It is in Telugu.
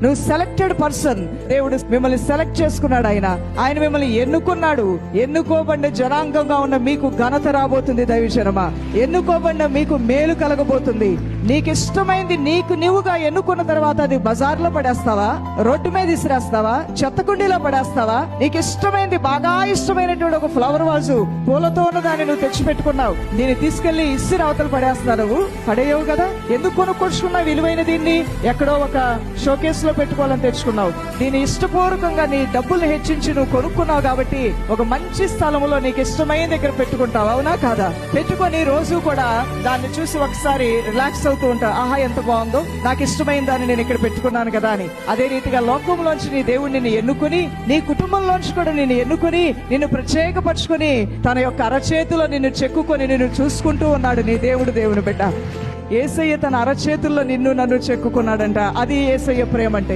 నువ్వు సెలెక్టెడ్ పర్సన్. దేవుడు మిమ్మల్ని సెలెక్ట్ చేసుకున్నాడు. ఆయన మిమ్మల్ని ఎన్నుకున్నాడు. ఎన్నుకోబడిన జనాంగంగా ఉన్న మీకు ఘనత రాబోతుంది. దైవజనమా, ఎన్నుకోబడిన మీకు మేలు కలగబోతుంది. నీకు ఇష్టమైంది నీకు నువ్వుగా ఎన్నుకున్న తర్వాత అది బజార్లో పడేస్తావా, రోడ్డు మీద ఇసిరేస్తావా, చెత్తకుండీలో పడేస్తావా? నీకు ఇష్టమైంది, బాగా ఇష్టమైనటువంటి ఒక ఫ్లవర్ వాజు పూలతో ఉన్న దాన్ని నువ్వు తెచ్చిపెట్టుకున్నావు, దీన్ని తీసుకెళ్లి ఇసిరి అవతల పడేస్తున్నావు. నువ్వు పడేయవు కదా. ఎందుకు కొనుక్కొచ్చుకున్నావు? విలువైన దీన్ని ఎక్కడో ఒక షోకేస్ లో పెట్టుకోవాలని తెచ్చుకున్నావు. దీన్ని ఇష్టపూర్వకంగా నీ డబ్బులు హెచ్చించి నువ్వు కొనుక్కున్నావు కాబట్టి ఒక మంచి స్థలంలో నీకు ఇష్టమైన దగ్గర పెట్టుకుంటావు. అవునా కాదా? పెట్టుకొని రోజు కూడా దాన్ని చూసి ఒకసారి రిలాక్స్ అవుతూ ఉంటావు. ఆహా, ఎంత బాగుందో, నాకు ఇష్టమైన దాన్ని నేను ఇక్కడ పెట్టుకున్నాను కదా అని. అదే రీతిగా లోకంలోంచి నీ దేవుడు నిన్ను ఎన్నుకుని, నీ కుటుంబంలోంచి కూడా నిన్ను ఎన్నుకుని, నిన్ను ప్రత్యేకపరచుకుని తన యొక్క అరచేతిలో నిన్ను చెక్కుకొని నిన్ను చూసుకుంటూ ఉన్నాడు నీ దేవుడు. దేవుని బిడ్డ, యేసయ్య తన అరచేతుల్లో నిన్ను నన్ను చెక్కుకున్నాడంట. అది యేసయ్య ప్రేమ అంటే.